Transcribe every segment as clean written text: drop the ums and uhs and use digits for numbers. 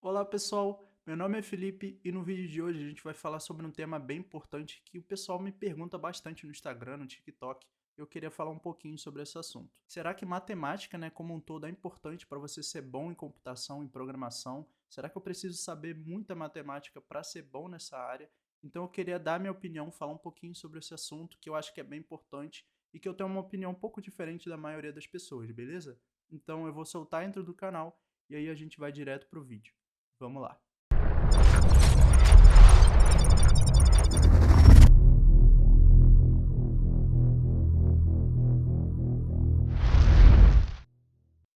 Olá pessoal, meu nome é Felipe e no vídeo de hoje a gente vai falar sobre um tema bem importante que o pessoal me pergunta bastante no Instagram, no TikTok. Eu queria falar um pouquinho sobre esse assunto. Será que matemática, como um todo, é importante para você ser bom em computação, em programação? Será que eu preciso saber muita matemática para ser bom nessa área? Então eu queria dar minha opinião, falar um pouquinho sobre esse assunto que eu acho que é bem importante e que eu tenho uma opinião um pouco diferente da maioria das pessoas, beleza? Então eu vou soltar a intro do canal e aí a gente vai direto pro vídeo. Vamos lá.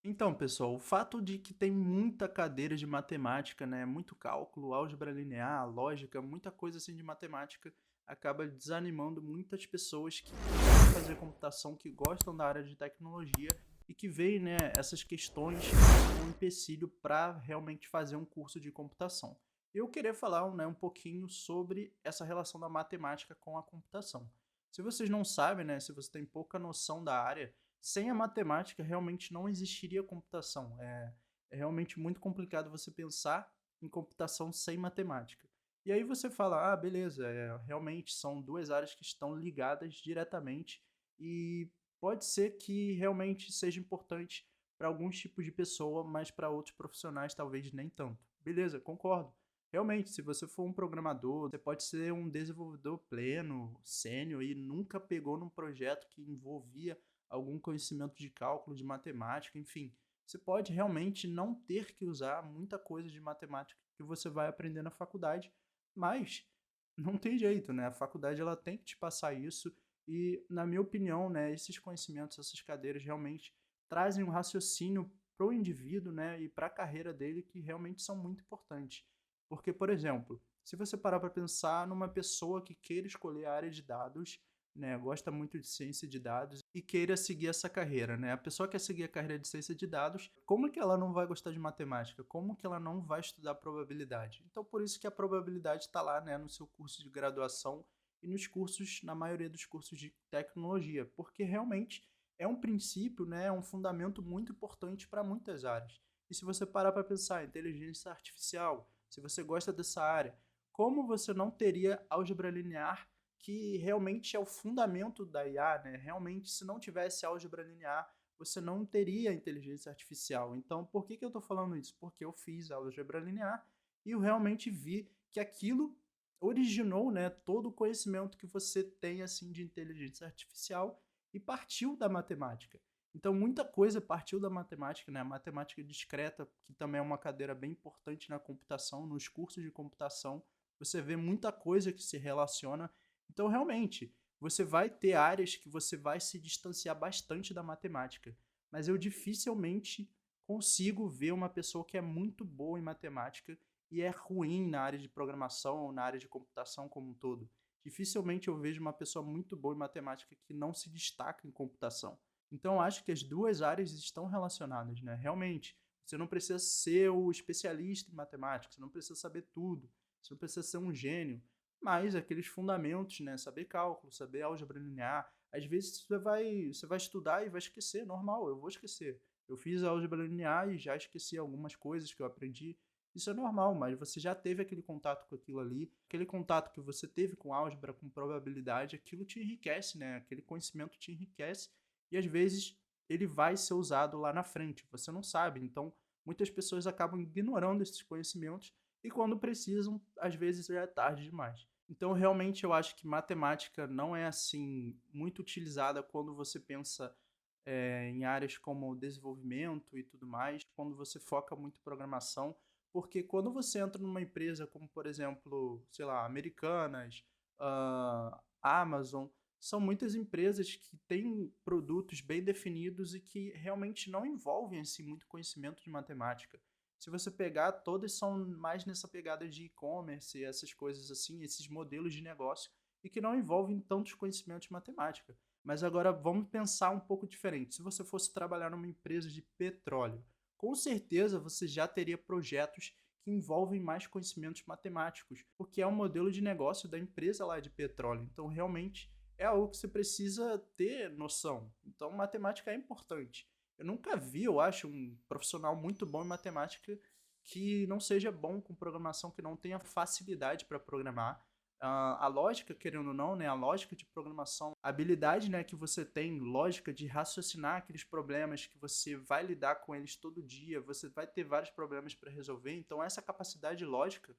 Então, pessoal, o fato de que tem muita cadeira de matemática, muito cálculo, álgebra linear, lógica, muita coisa assim de matemática, acaba desanimando muitas pessoas que querem fazer computação, que gostam da área de tecnologia e que veem, essas questões como um empecilho para realmente fazer um curso de computação. Eu queria falar, um pouquinho sobre essa relação da matemática com a computação. Se vocês não sabem, se você tem pouca noção da área, sem a matemática realmente não existiria computação. É realmente muito complicado você pensar em computação sem matemática. E aí você fala, ah, beleza, realmente são duas áreas que estão ligadas diretamente e pode ser que realmente seja importante para alguns tipos de pessoa, mas para outros profissionais talvez nem tanto. Beleza, concordo. Realmente, se você for um programador, você pode ser um desenvolvedor pleno, sênior e nunca pegou num projeto que envolvia algum conhecimento de cálculo, de matemática, enfim. Você pode realmente não ter que usar muita coisa de matemática que você vai aprender na faculdade, mas não tem jeito, né? A faculdade ela tem que te passar isso e, na minha opinião, esses conhecimentos, essas cadeiras realmente trazem um raciocínio para o indivíduo, e para a carreira dele que realmente são muito importantes. Porque, por exemplo, se você parar para pensar numa pessoa que queira escolher a área de dados, gosta muito de ciência de dados e queira seguir essa carreira, A pessoa quer seguir a carreira de ciência de dados, como que ela não vai gostar de matemática? Como que ela não vai estudar probabilidade? Então, por isso que a probabilidade está lá, no seu curso de graduação e nos cursos, na maioria dos cursos de tecnologia, porque realmente é um princípio, é um fundamento muito importante para muitas áreas. E se você parar para pensar, inteligência artificial, se você gosta dessa área, como você não teria álgebra linear, que realmente é o fundamento da IA, Realmente, se não tivesse álgebra linear, você não teria inteligência artificial. Então, por que eu estou falando isso? Porque eu fiz álgebra linear e eu realmente vi que aquilo originou, todo o conhecimento que você tem assim de inteligência artificial e partiu da matemática. Então, muita coisa partiu da matemática, A matemática discreta, que também é uma cadeira bem importante na computação, nos cursos de computação, você vê muita coisa que se relaciona. Então, realmente, você vai ter áreas que você vai se distanciar bastante da matemática, mas eu dificilmente consigo ver uma pessoa que é muito boa em matemática e é ruim na área de programação ou na área de computação como um todo. Dificilmente eu vejo uma pessoa muito boa em matemática que não se destaca em computação. Então, eu acho que as duas áreas estão relacionadas, Realmente, você não precisa ser o especialista em matemática, você não precisa saber tudo, você não precisa ser um gênio, mas aqueles fundamentos, saber cálculo, saber álgebra linear, às vezes você vai estudar e vai esquecer, normal, eu vou esquecer. Eu fiz álgebra linear e já esqueci algumas coisas que eu aprendi, isso é normal, mas você já teve aquele contato com aquilo ali, aquele contato que você teve com álgebra, com probabilidade, aquilo te enriquece, Aquele conhecimento te enriquece e às vezes ele vai ser usado lá na frente, você não sabe. Então, muitas pessoas acabam ignorando esses conhecimentos e quando precisam, às vezes já é tarde demais. Então, realmente, eu acho que matemática não é assim muito utilizada quando você pensa em áreas como desenvolvimento e tudo mais, quando você foca muito em programação, porque quando você entra numa empresa como, por exemplo, sei lá, Americanas, Amazon, são muitas empresas que têm produtos bem definidos e que realmente não envolvem assim, muito conhecimento de matemática. Se você pegar, todas são mais nessa pegada de e-commerce, essas coisas assim, esses modelos de negócio, e que não envolvem tantos conhecimentos de matemática. Mas agora vamos pensar um pouco diferente. Se você fosse trabalhar numa empresa de petróleo, com certeza você já teria projetos que envolvem mais conhecimentos matemáticos, porque é o modelo de negócio da empresa lá de petróleo. Então, realmente é algo que você precisa ter noção. Então, matemática é importante. Eu nunca vi, eu acho, um profissional muito bom em matemática que não seja bom com programação, que não tenha facilidade para programar. A lógica, querendo ou não, né, a lógica de programação, a habilidade, né, que você tem, lógica de raciocinar aqueles problemas que você vai lidar com eles todo dia, você vai ter vários problemas para resolver, então essa capacidade lógica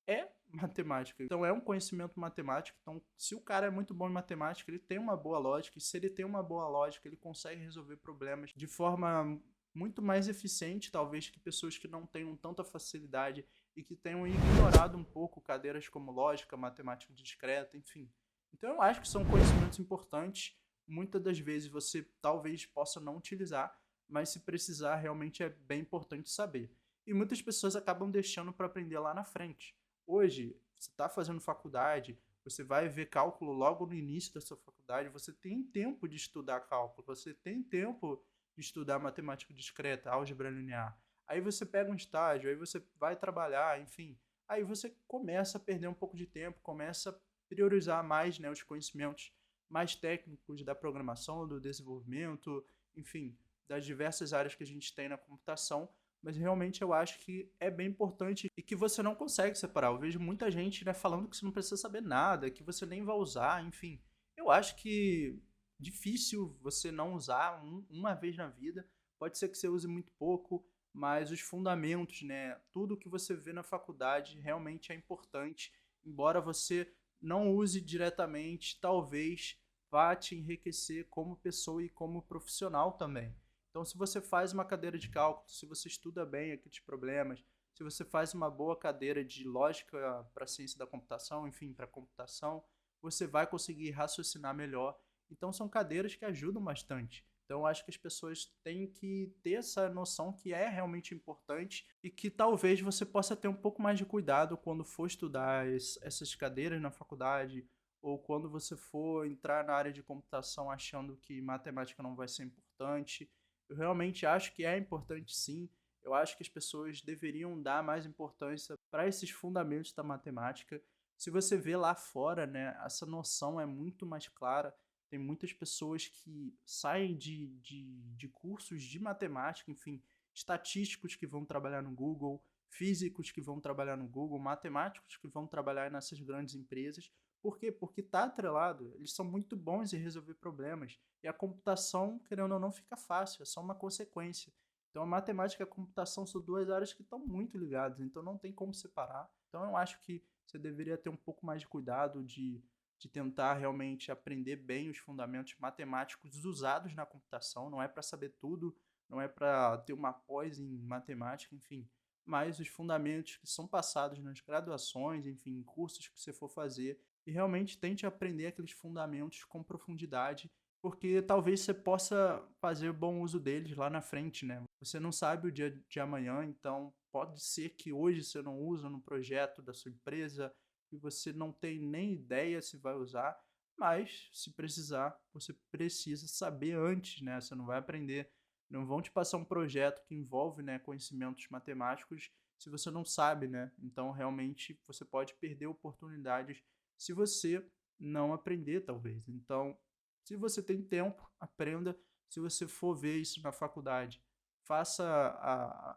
é matemática. Então é um conhecimento matemático. Então, se o cara é muito bom em matemática, ele tem uma boa lógica, e se ele tem uma boa lógica, ele consegue resolver problemas de forma muito mais eficiente, talvez, que pessoas que não tenham tanta facilidade e que tenham ignorado um pouco cadeiras como lógica, matemática discreta, enfim. Então eu acho que são conhecimentos importantes. Muitas das vezes você talvez possa não utilizar, mas se precisar, realmente é bem importante saber. E muitas pessoas acabam deixando para aprender lá na frente. Hoje, você está fazendo faculdade, você vai ver cálculo logo no início da sua faculdade, você tem tempo de estudar cálculo, você tem tempo de estudar matemática discreta, álgebra linear. Aí você pega um estágio, aí você vai trabalhar, enfim. Aí você começa a perder um pouco de tempo, começa a priorizar mais, né, os conhecimentos mais técnicos da programação, do desenvolvimento, enfim, das diversas áreas que a gente tem na computação, mas realmente eu acho que é bem importante e que você não consegue separar. Eu vejo muita gente, né, falando que você não precisa saber nada, que você nem vai usar, enfim. Eu acho que difícil você não usar uma vez na vida. Pode ser que você use muito pouco, mas os fundamentos, né, tudo que você vê na faculdade realmente é importante. Embora você não use diretamente, talvez vá te enriquecer como pessoa e como profissional também. Então, se você faz uma cadeira de cálculo, se você estuda bem aqueles problemas, se você faz uma boa cadeira de lógica para a ciência da computação, enfim, para a computação, você vai conseguir raciocinar melhor. Então, são cadeiras que ajudam bastante. Então, acho que as pessoas têm que ter essa noção que é realmente importante e que talvez você possa ter um pouco mais de cuidado quando for estudar essas cadeiras na faculdade ou quando você for entrar na área de computação achando que matemática não vai ser importante. Eu realmente acho que é importante sim. Eu acho que as pessoas deveriam dar mais importância para esses fundamentos da matemática. Se você vê lá fora, né, essa noção é muito mais clara. Tem muitas pessoas que saem de cursos de matemática, enfim, estatísticos que vão trabalhar no Google, físicos que vão trabalhar no Google, matemáticos que vão trabalhar nessas grandes empresas. Por quê? Porque está atrelado. Eles são muito bons em resolver problemas. E a computação, querendo ou não, fica fácil, é só uma consequência. Então a matemática e a computação são duas áreas que estão muito ligadas, então não tem como separar. Então eu acho que você deveria ter um pouco mais de cuidado de tentar realmente aprender bem os fundamentos matemáticos usados na computação. Não é para saber tudo, não é para ter uma pós em matemática, enfim. Mas os fundamentos que são passados nas graduações, enfim, em cursos que você for fazer, e realmente tente aprender aqueles fundamentos com profundidade, porque talvez você possa fazer bom uso deles lá na frente, né? Você não sabe o dia de amanhã, então pode ser que hoje você não usa no projeto da sua empresa, e você não tem nem ideia se vai usar, mas se precisar, você precisa saber antes, né? Você não vai aprender, não vão te passar um projeto que envolve, né, conhecimentos matemáticos se você não sabe, né? Então realmente você pode perder oportunidades se você não aprender, talvez. Então, se você tem tempo, aprenda. Se você for ver isso na faculdade, faça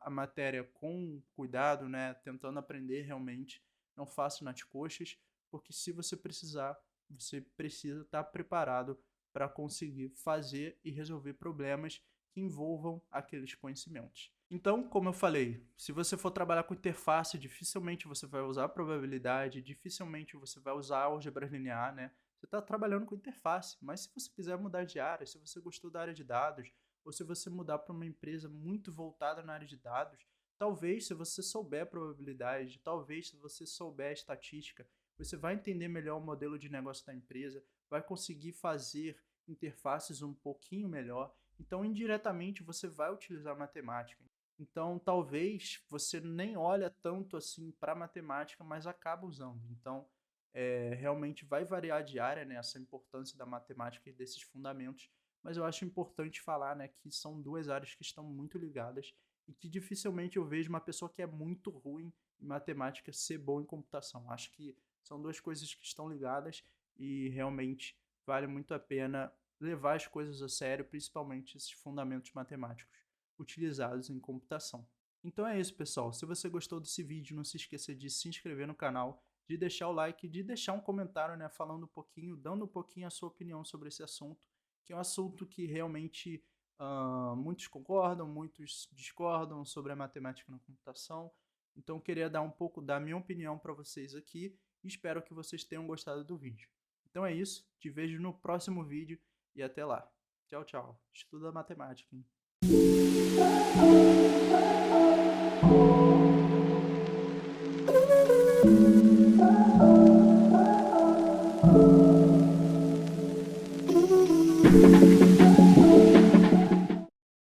a matéria com cuidado, né? Tentando aprender realmente. Não faça nas coxas, porque se você precisar, você precisa estar preparado para conseguir fazer e resolver problemas que envolvam aqueles conhecimentos. Então, como eu falei, se você for trabalhar com interface, dificilmente você vai usar probabilidade, dificilmente você vai usar álgebra linear, né? Você está trabalhando com interface, mas se você quiser mudar de área, se você gostou da área de dados, ou se você mudar para uma empresa muito voltada na área de dados, talvez se você souber probabilidade, talvez se você souber estatística, você vai entender melhor o modelo de negócio da empresa, vai conseguir fazer interfaces um pouquinho melhor. Então, indiretamente, você vai utilizar matemática. Então, talvez você nem olha tanto assim para matemática, mas acaba usando. Então, realmente vai variar de área, né, essa importância da matemática e desses fundamentos, mas eu acho importante falar, né, que são duas áreas que estão muito ligadas e que dificilmente eu vejo uma pessoa que é muito ruim em matemática ser bom em computação. Acho que são duas coisas que estão ligadas e realmente vale muito a pena levar as coisas a sério, principalmente esses fundamentos matemáticos utilizados em computação. Então é isso, pessoal. Se você gostou desse vídeo, não se esqueça de se inscrever no canal, de deixar o like, de deixar um comentário, né, falando um pouquinho, dando um pouquinho a sua opinião sobre esse assunto, que é um assunto que realmente muitos concordam, muitos discordam sobre a matemática na computação. Então, eu queria dar um pouco da minha opinião para vocês aqui e espero que vocês tenham gostado do vídeo. Então é isso, te vejo no próximo vídeo e até lá. Tchau, tchau. Estuda matemática, hein?